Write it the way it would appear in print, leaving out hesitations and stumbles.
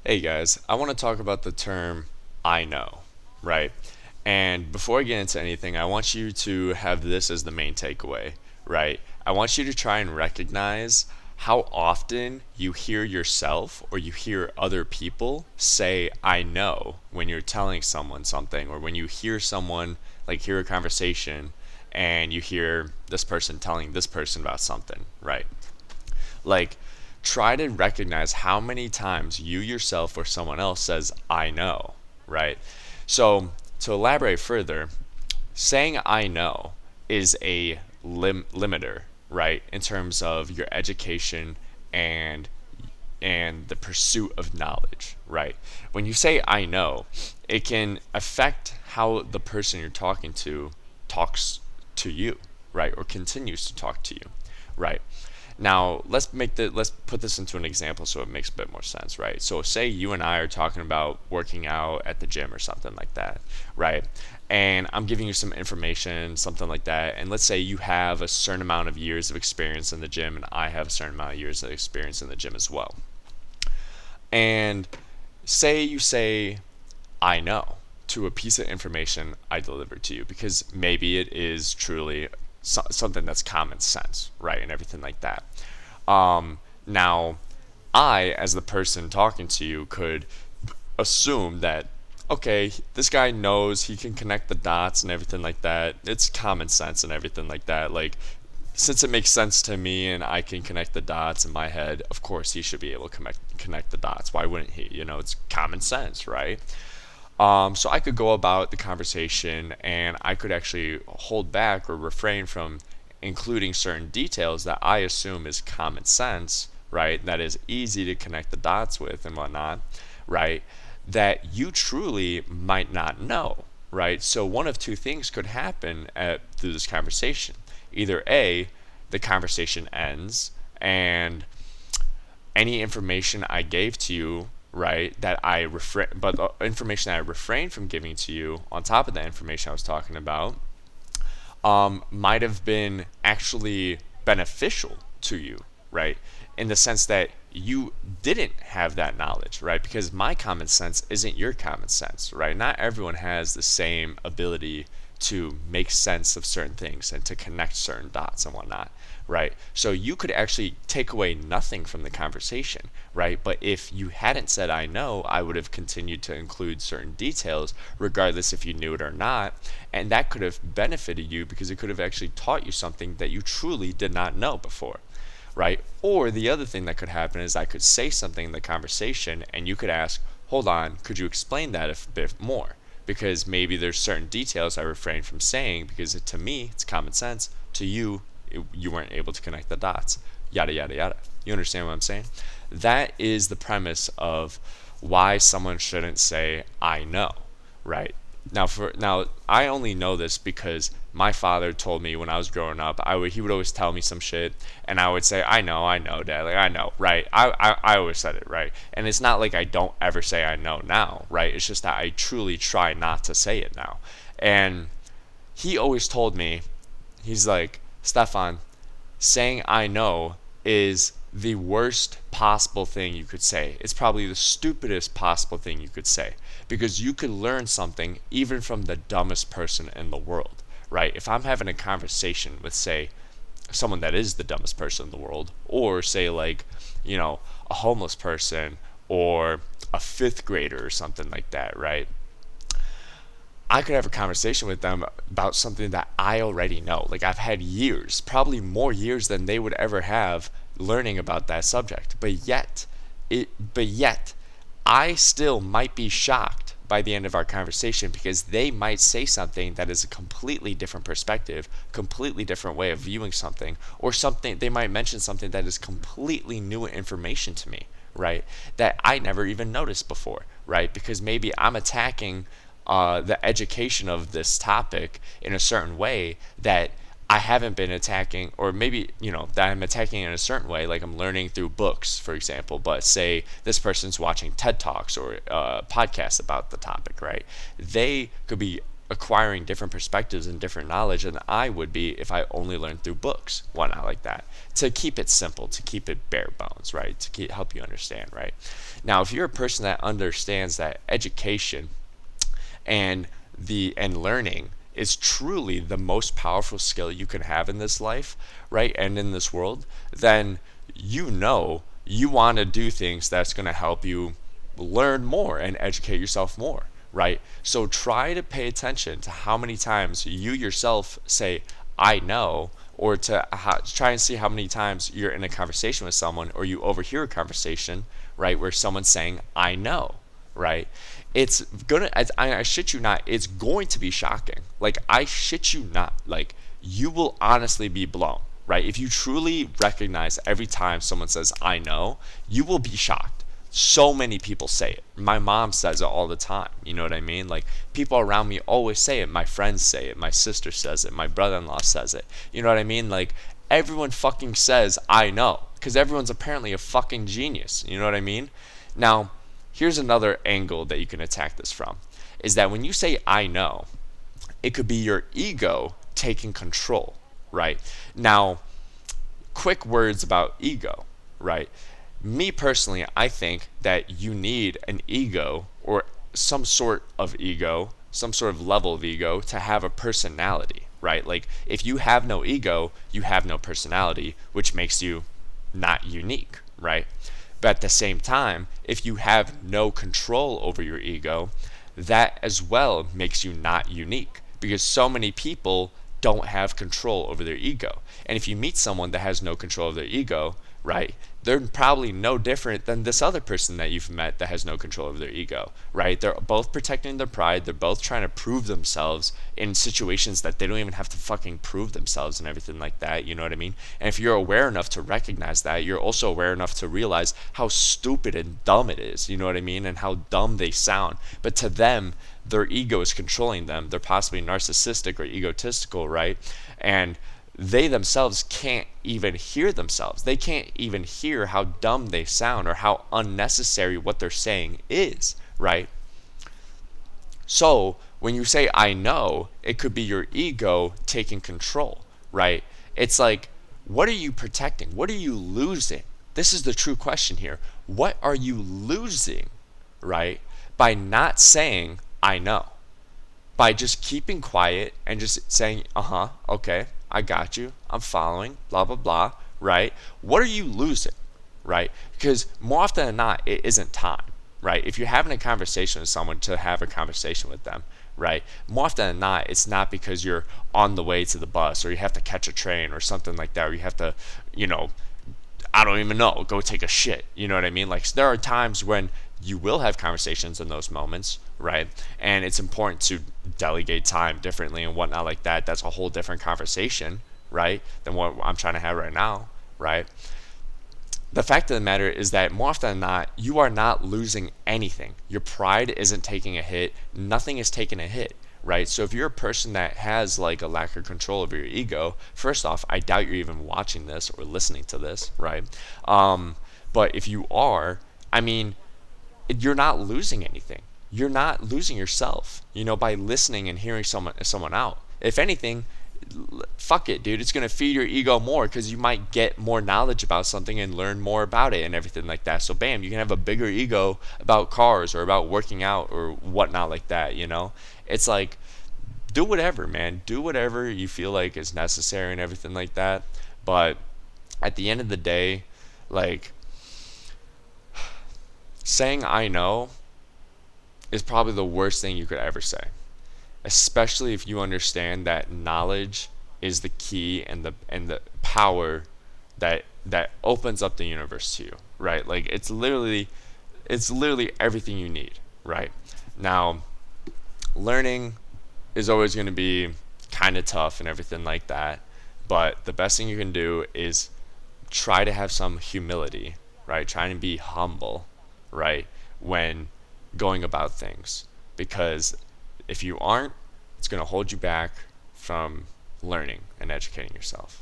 Hey guys, I want to talk about the term I know, right? And before I get into anything, I want you to have this as the main takeaway, right? I want you to try and recognize how often you hear yourself or you hear other people say I know when you're telling someone something, or when you hear someone, like hear a conversation and you hear this person telling this person about something, right? Like, try to recognize how many times you yourself or someone else says, I know, right? So, to elaborate further, saying I know is a limiter, right? In terms of your education and the pursuit of knowledge, right? When you say I know, it can affect how the person you're talking to talks to you, right? Or continues to talk to you, right? Now, let's put this into an example so it makes a bit more sense, right? So say you and I are talking about working out at the gym or something like that, right? And I'm giving you some information, something like that. And let's say you have a certain amount of years of experience in the gym and I have a certain amount of years of experience in the gym as well. And say you say I know to a piece of information I delivered to you, because maybe it is truly something that's common sense, right? And everything like that. Now, I, as the person talking to you, could assume that, okay, this guy knows, he can connect the dots and everything like that. It's common sense and everything like that. Like, since it makes sense to me and I can connect the dots in my head, of course he should be able to connect the dots. Why wouldn't he? It's common sense, right? So I could go about the conversation and I could actually hold back or refrain from including certain details that I assume is common sense, right? That is easy to connect the dots with and whatnot, right? That you truly might not know, right? So one of two things could happen through this conversation. Either A, the conversation ends and any information I gave to you, right, but the information that I refrained from giving to you on top of the information I was talking about, might have been actually beneficial to you, right? In the sense that you didn't have that knowledge, right? Because my common sense isn't your common sense, right? Not everyone has the same ability to make sense of certain things and to connect certain dots and whatnot, right? So you could actually take away nothing from the conversation, right? But if you hadn't said I know, I would have continued to include certain details, regardless if you knew it or not. And that could have benefited you because it could have actually taught you something that you truly did not know before, right? Or the other thing that could happen is I could say something in the conversation and you could ask, hold on, could you explain that a bit more? Because maybe there's certain details I refrain from saying because to me it's common sense. To you, you weren't able to connect the dots. Yada yada yada. You understand what I'm saying? That is the premise of why someone shouldn't say I know, right? Now I only know this because my father told me when I was growing up. He would always tell me some shit, and I would say I know, Dad. Like I know, right? I always said it, right? And it's not like I don't ever say I know now, right? It's just that I truly try not to say it now. And he always told me, he's like, Stefan, saying I know is the worst possible thing you could say. It's probably the stupidest possible thing you could say because you could learn something even from the dumbest person in the world, right? If I'm having a conversation with, say, someone that is the dumbest person in the world, or say, like, a homeless person or a fifth grader or something like that, right? I could have a conversation with them about something that I already know. Like I've had years, probably more years than they would ever have learning about that subject. But yet I still might be shocked by the end of our conversation because they might say something that is a completely different perspective, completely different way of viewing something, or something they might mention something that is completely new information to me, right? That I never even noticed before, right? Because maybe I'm attacking the education of this topic in a certain way that I haven't been attacking, or maybe, that I'm attacking in a certain way, like I'm learning through books, for example, but say this person's watching TED Talks or podcasts about the topic, right? They could be acquiring different perspectives and different knowledge than I would be if I only learned through books, whatnot like that. To keep it simple, to keep it bare bones, right? To help you understand, right? Now, if you're a person that understands that education and learning is truly the most powerful skill you can have in this life, right? And in this world, then you want to do things that's going to help you learn more and educate yourself more, right? So try to pay attention to how many times you yourself say, I know, or try and see how many times you're in a conversation with someone or you overhear a conversation, right, where someone's saying, I know, right? It's gonna, I shit you not, it's going to be shocking. Like, I shit you not, like, you will honestly be blown, right? If you truly recognize every time someone says, I know, you will be shocked. So many people say it. My mom says it all the time. You know what I mean? Like, people around me always say it. My friends say it. My sister says it. My brother-in-law says it. You know what I mean? Like, everyone fucking says, I know. Because everyone's apparently a fucking genius. You know what I mean? Now, here's another angle that you can attack this from. Is that when you say, I know, it could be your ego taking control, right? Now, quick words about ego, right? Me personally, I think that you need an ego or some sort of ego, some sort of level of ego to have a personality, right? Like, if you have no ego, you have no personality, which makes you not unique, right? But at the same time, if you have no control over your ego, that as well makes you not unique, because so many people don't have control over their ego. And if you meet someone that has no control of their ego, right, they're probably no different than this other person that you've met that has no control over their ego, right? They're both protecting their pride. They're both trying to prove themselves in situations that they don't even have to fucking prove themselves and everything like that. You know what I mean? And if you're aware enough to recognize that, you're also aware enough to realize how stupid and dumb it is. You know what I mean? And how dumb they sound. But to them, their ego is controlling them. They're possibly narcissistic or egotistical, right? And they themselves can't even hear themselves. They can't even hear how dumb they sound or how unnecessary what they're saying is, right? So when you say, I know, it could be your ego taking control, right? It's like, what are you protecting? What are you losing? This is the true question here. What are you losing, right, by not saying, I know? By just keeping quiet and just saying, okay, I got you, I'm following, blah, blah, blah, right? What are you losing, right? Because more often than not, it isn't time, right? If you're having a conversation with someone, to have a conversation with them, right? More often than not, it's not because you're on the way to the bus or you have to catch a train or something like that, or you have to, I don't even know, go take a shit. You know what I mean? Like, there are times when you will have conversations in those moments, right? And it's important to delegate time differently and whatnot like that. That's a whole different conversation, right, than what I'm trying to have right now, right? The fact of the matter is that more often than not, you are not losing anything. Your pride isn't taking a hit. Nothing is taking a hit, right? So if you're a person that has like a lack of control over your ego, first off, I doubt you're even watching this or listening to this, right? But if you are, I mean, you're not losing anything. You're not losing yourself, by listening and hearing someone out. If anything, fuck it, dude. It's gonna feed your ego more because you might get more knowledge about something and learn more about it and everything like that. So bam, you can have a bigger ego about cars or about working out or whatnot like that. It's like, do whatever, man. Do whatever you feel like is necessary and everything like that. But at the end of the day, like, saying I know is probably the worst thing you could ever say, especially if you understand that knowledge is the key and the power that opens up the universe to you, right? Like, it's literally everything you need, right? Now, learning is always going to be kind of tough and everything like that, but the best thing you can do is try to have some humility, right? Trying to be humble, right, when going about things, because if you aren't, it's going to hold you back from learning and educating yourself.